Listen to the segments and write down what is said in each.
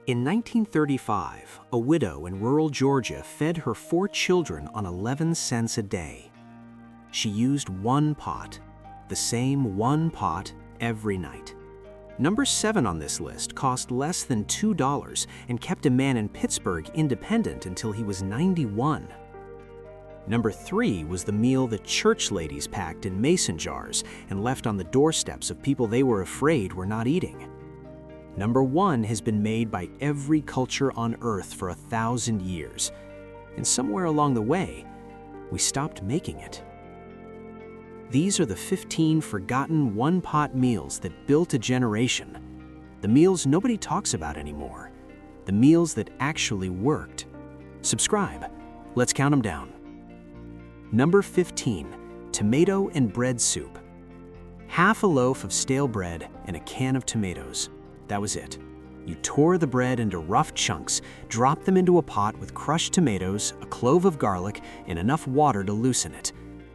In 1935, a widow in rural Georgia fed her 4 children on 11 cents a day. She used one pot, the same one pot every night. Number 7 on this list cost less than $2 and kept a man in Pittsburgh independent until he was 91. Number 3 was the meal that church ladies packed in mason jars and left on the doorsteps of people they were afraid were not eating. Number 1 has been made by every culture on Earth for 1,000 years, and somewhere along the way, we stopped making it. These are the 15 forgotten one-pot meals that built a generation. The meals nobody talks about anymore. The meals that actually worked. Subscribe. Let's count them down. Number 15, tomato and bread soup. Half a loaf of stale bread and a can of tomatoes. That was it. You tore the bread into rough chunks, dropped them into a pot with crushed tomatoes, a clove of garlic, and enough water to loosen it.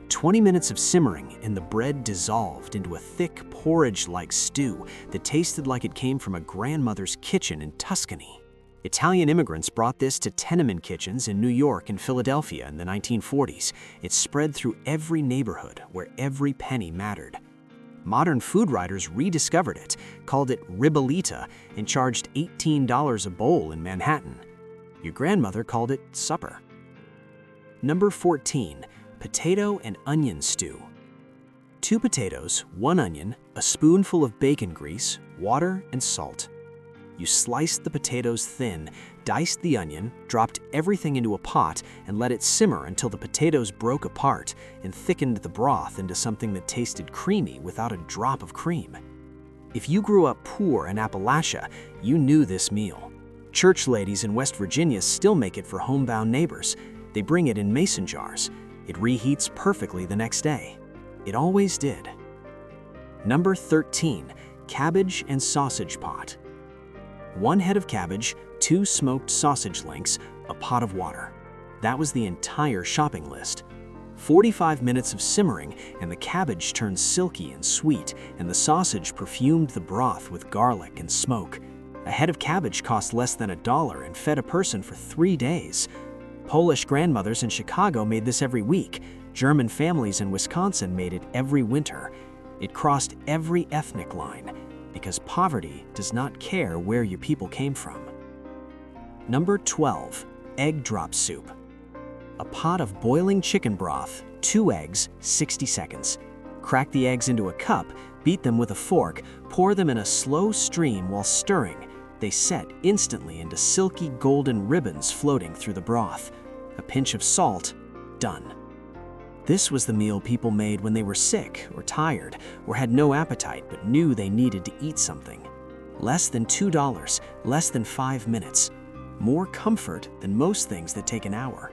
20 minutes of simmering and the bread dissolved into a thick porridge-like stew that tasted like it came from a grandmother's kitchen in Tuscany. Italian immigrants brought this to tenement kitchens in New York and Philadelphia in the 1940s. It spread through every neighborhood where every penny mattered. Modern food writers rediscovered it, called it ribollita, and charged $18 a bowl in Manhattan. Your grandmother called it supper. Number 14, potato and onion stew. 2 potatoes, 1 onion, a spoonful of bacon grease, water, and salt. You sliced the potatoes thin, diced the onion, dropped everything into a pot, and let it simmer until the potatoes broke apart and thickened the broth into something that tasted creamy without a drop of cream. If you grew up poor in Appalachia, you knew this meal. Church ladies in West Virginia still make it for homebound neighbors. They bring it in mason jars. It reheats perfectly the next day. It always did. Number 13, cabbage and sausage pot. 1 head of cabbage, 2 smoked sausage links, a pot of water. That was the entire shopping list. 45 minutes of simmering and the cabbage turned silky and sweet, and the sausage perfumed the broth with garlic and smoke. A head of cabbage cost less than $1 and fed a person for 3 days. Polish grandmothers in Chicago made this every week. German families in Wisconsin made it every winter. It crossed every ethnic line, because poverty does not care where your people came from. Number 12, egg drop soup. A pot of boiling chicken broth, 2 eggs, 60 seconds. Crack the eggs into a cup, beat them with a fork, pour them in a slow stream while stirring. They set instantly into silky golden ribbons floating through the broth. A pinch of salt, done. This was the meal people made when they were sick or tired or had no appetite but knew they needed to eat something. Less than $2, less than 5 minutes. More comfort than most things that take an hour.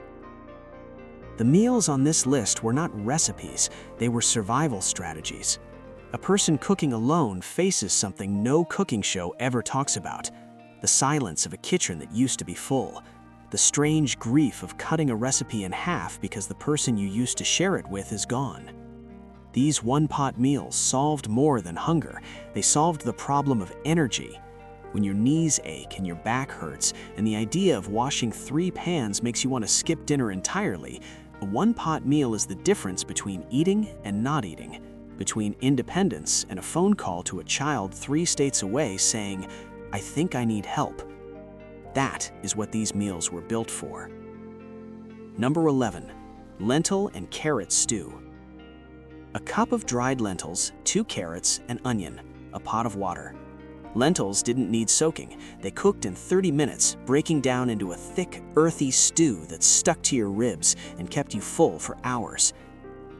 The meals on this list were not recipes, they were survival strategies. A person cooking alone faces something no cooking show ever talks about: the silence of a kitchen that used to be full. The strange grief of cutting a recipe in half because the person you used to share it with is gone. These one-pot meals solved more than hunger. They solved the problem of energy. When your knees ache and your back hurts, and the idea of washing 3 pans makes you want to skip dinner entirely, a one-pot meal is the difference between eating and not eating, between independence and a phone call to a child 3 states away saying, "I think I need help." That is what these meals were built for. Number 11, lentil and carrot stew. A cup of dried lentils, 2 carrots, an onion, a pot of water. Lentils didn't need soaking. They cooked in 30 minutes, breaking down into a thick, earthy stew that stuck to your ribs and kept you full for hours.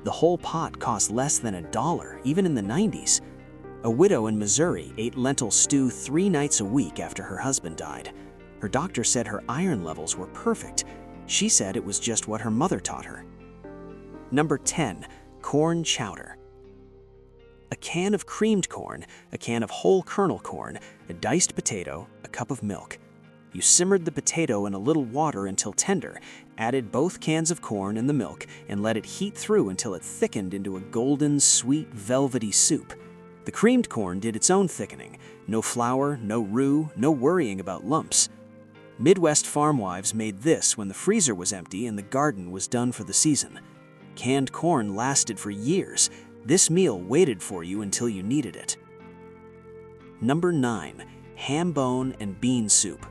The whole pot cost less than $1, even in the 90s. A widow in Missouri ate lentil stew 3 nights a week after her husband died. Her doctor said her iron levels were perfect. She said it was just what her mother taught her. Number 10, corn chowder. A can of creamed corn, a can of whole kernel corn, a diced potato, a cup of milk. You simmered the potato in a little water until tender, added both cans of corn and the milk, and let it heat through until it thickened into a golden, sweet, velvety soup. The creamed corn did its own thickening. No flour, no roux, no worrying about lumps. Midwest farm wives made this when the freezer was empty and the garden was done for the season. Canned corn lasted for years. This meal waited for you until you needed it. Number 9. Ham bone and bean soup.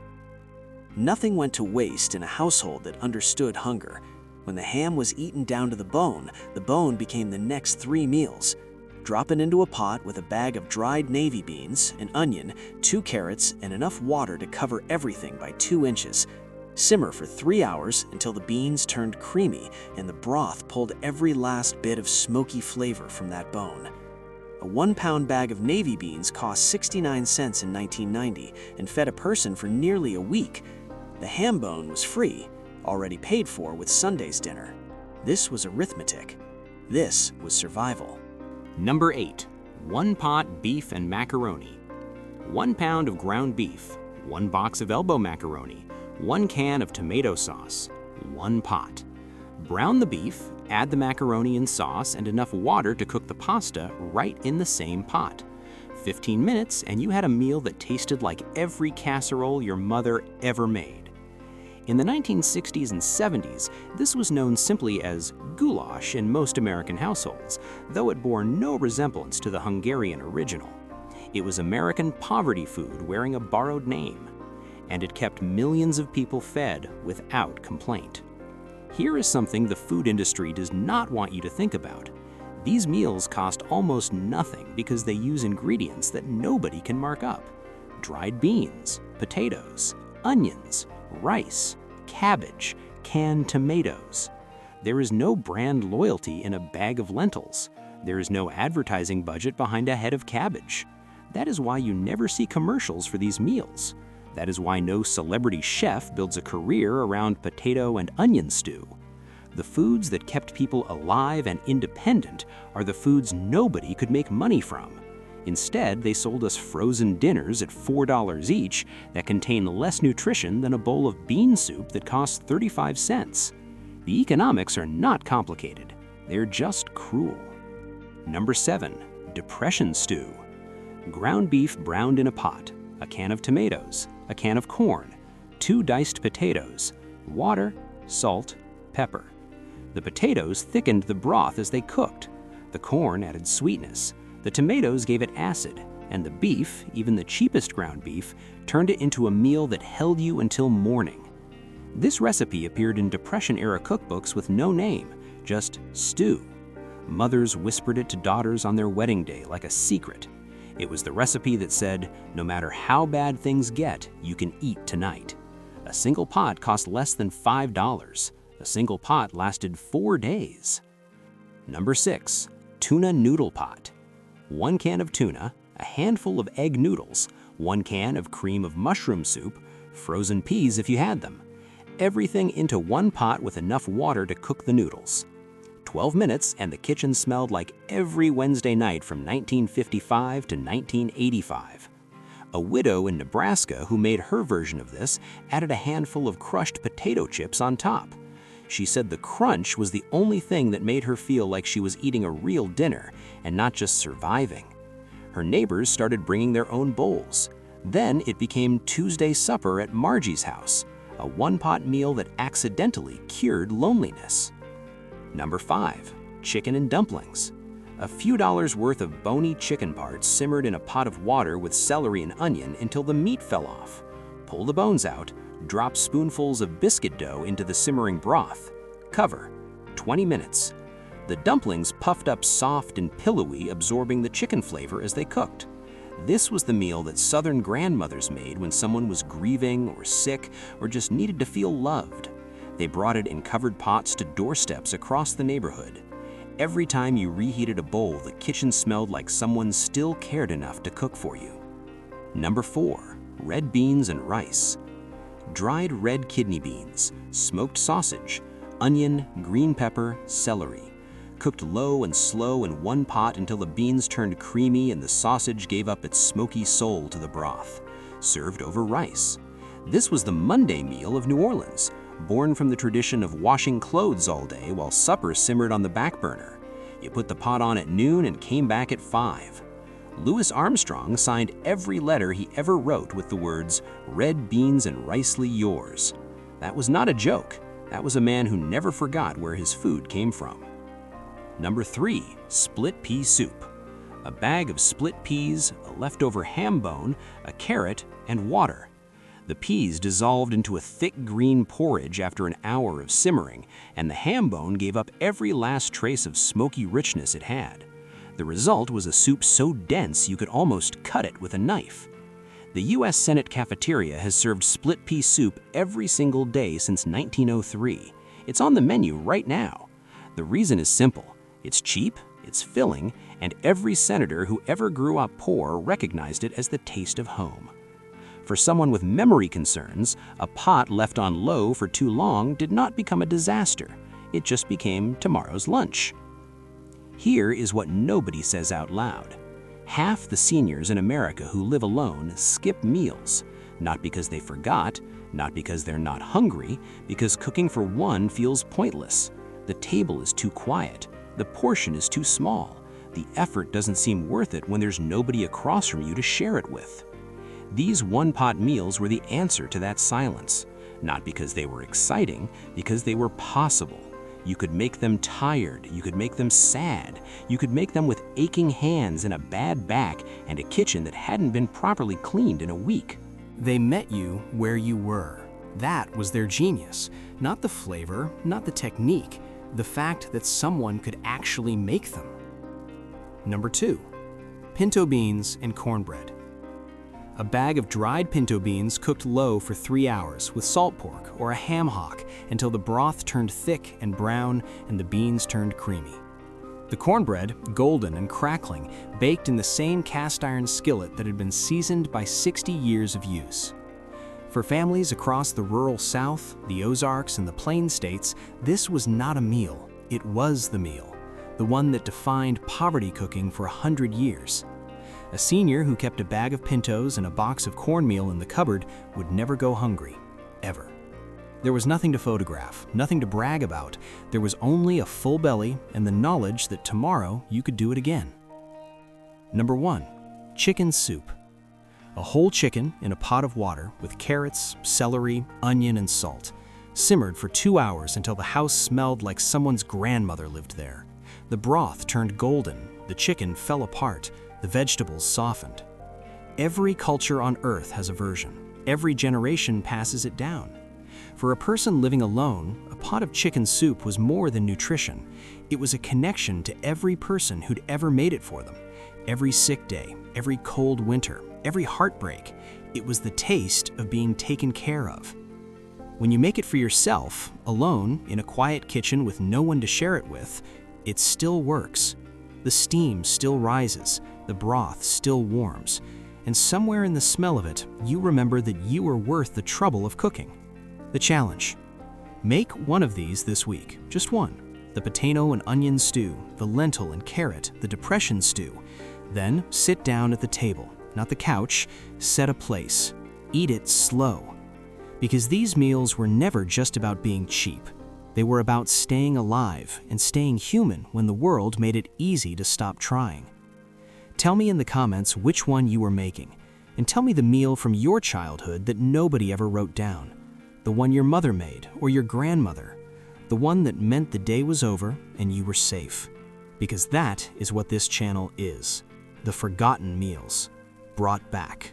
Nothing went to waste in a household that understood hunger. When the ham was eaten down to the bone became the next 3 meals. Drop it into a pot with a bag of dried navy beans, an onion, 2 carrots, and enough water to cover everything by 2 inches. Simmer for 3 hours until the beans turned creamy and the broth pulled every last bit of smoky flavor from that bone. A 1-pound bag of navy beans cost 69 cents in 1990 and fed a person for nearly a week. The ham bone was free, already paid for with Sunday's dinner. This was arithmetic. This was survival. Number 8. One-pot beef and macaroni. 1 pound of ground beef, 1 box of elbow macaroni, 1 can of tomato sauce, 1 pot. Brown the beef, add the macaroni and sauce and enough water to cook the pasta right in the same pot. 15 minutes and you had a meal that tasted like every casserole your mother ever made. In the 1960s and 70s, this was known simply as goulash in most American households, though it bore no resemblance to the Hungarian original. It was American poverty food wearing a borrowed name, and it kept millions of people fed without complaint. Here is something the food industry does not want you to think about. These meals cost almost nothing because they use ingredients that nobody can mark up. Dried beans, potatoes, onions, rice, cabbage, canned tomatoes. There is no brand loyalty in a bag of lentils. There is no advertising budget behind a head of cabbage. That is why you never see commercials for these meals. That is why no celebrity chef builds a career around potato and onion stew. The foods that kept people alive and independent are the foods nobody could make money from. Instead, they sold us frozen dinners at $4 each that contain less nutrition than a bowl of bean soup that costs 35 cents. The economics are not complicated. They're just cruel. Number 7. Depression stew. Ground beef browned in a pot, a can of tomatoes, a can of corn, 2 diced potatoes, water, salt, pepper. The potatoes thickened the broth as they cooked. The corn added sweetness. The tomatoes gave it acid, and the beef, even the cheapest ground beef, turned it into a meal that held you until morning. This recipe appeared in Depression-era cookbooks with no name, just stew. Mothers whispered it to daughters on their wedding day like a secret. It was the recipe that said, no matter how bad things get, you can eat tonight. A single pot cost less than $5. A single pot lasted 4 days. Number 6. Tuna noodle pot. 1 can of tuna, a handful of egg noodles, 1 can of cream of mushroom soup, frozen peas if you had them. Everything into 1 pot with enough water to cook the noodles. 12 minutes and the kitchen smelled like every Wednesday night from 1955 to 1985. A widow in Nebraska who made her version of this added a handful of crushed potato chips on top. She said the crunch was the only thing that made her feel like she was eating a real dinner and not just surviving. Her neighbors started bringing their own bowls. Then it became Tuesday supper at Margie's house, a 1-pot meal that accidentally cured loneliness. Number 5. Chicken and dumplings. A few dollars worth of bony chicken parts simmered in a pot of water with celery and onion until the meat fell off. Pull the bones out, drop spoonfuls of biscuit dough into the simmering broth. Cover. 20 minutes. The dumplings puffed up soft and pillowy, absorbing the chicken flavor as they cooked. This was the meal that Southern grandmothers made when someone was grieving or sick or just needed to feel loved. They brought it in covered pots to doorsteps across the neighborhood. Every time you reheated a bowl, the kitchen smelled like someone still cared enough to cook for you. Number 4. Red beans and rice. Dried red kidney beans, smoked sausage, onion, green pepper, celery. Cooked low and slow in 1 pot until the beans turned creamy and the sausage gave up its smoky soul to the broth. Served over rice. This was the Monday meal of New Orleans, born from the tradition of washing clothes all day while supper simmered on the back burner. You put the pot on at noon and came back at 5. Louis Armstrong signed every letter he ever wrote with the words, "Red beans and ricely yours." That was not a joke. That was a man who never forgot where his food came from. Number 3, split pea soup. A bag of split peas, a leftover ham bone, a carrot, and water. The peas dissolved into a thick green porridge after an hour of simmering, and the ham bone gave up every last trace of smoky richness it had. The result was a soup so dense you could almost cut it with a knife. The U.S. Senate cafeteria has served split pea soup every single day since 1903. It's on the menu right now. The reason is simple. It's cheap, it's filling, and every senator who ever grew up poor recognized it as the taste of home. For someone with memory concerns, a pot left on low for too long did not become a disaster. It just became tomorrow's lunch. Here is what nobody says out loud. Half the seniors in America who live alone skip meals, not because they forgot, not because they're not hungry, because cooking for one feels pointless. The table is too quiet, the portion is too small, the effort doesn't seem worth it when there's nobody across from you to share it with. These one-pot meals were the answer to that silence, not because they were exciting, because they were possible. You could make them tired, you could make them sad, you could make them with aching hands and a bad back and a kitchen that hadn't been properly cleaned in a week. They met you where you were. That was their genius. Not the flavor, not the technique, the fact that someone could actually make them. Number 2, pinto beans and cornbread. A bag of dried pinto beans cooked low for 3 hours with salt pork or a ham hock until the broth turned thick and brown and the beans turned creamy. The cornbread, golden and crackling, baked in the same cast iron skillet that had been seasoned by 60 years of use. For families across the rural South, the Ozarks, and the Plain States, this was not a meal, it was the meal, the one that defined poverty cooking for 100 years. A senior who kept a bag of pintos and a box of cornmeal in the cupboard would never go hungry, ever. There was nothing to photograph, nothing to brag about. There was only a full belly and the knowledge that tomorrow you could do it again. Number 1, chicken soup. A whole chicken in a pot of water with carrots, celery, onion, and salt. Simmered for 2 hours until the house smelled like someone's grandmother lived there. The broth turned golden, the chicken fell apart, the vegetables softened. Every culture on earth has a version. Every generation passes it down. For a person living alone, a pot of chicken soup was more than nutrition. It was a connection to every person who'd ever made it for them. Every sick day, every cold winter, every heartbreak. It was the taste of being taken care of. When you make it for yourself, alone, in a quiet kitchen with no one to share it with, it still works. The steam still rises, the broth still warms, and somewhere in the smell of it, you remember that you are worth the trouble of cooking. The challenge: make one of these this week, just one. The potato and onion stew, the lentil and carrot, the depression stew. Then sit down at the table, not the couch, set a place. Eat it slow. Because these meals were never just about being cheap. They were about staying alive and staying human when the world made it easy to stop trying. Tell me in the comments which one you were making, and tell me the meal from your childhood that nobody ever wrote down. The one your mother made or your grandmother. The one that meant the day was over and you were safe. Because that is what this channel is. The forgotten meals, brought back.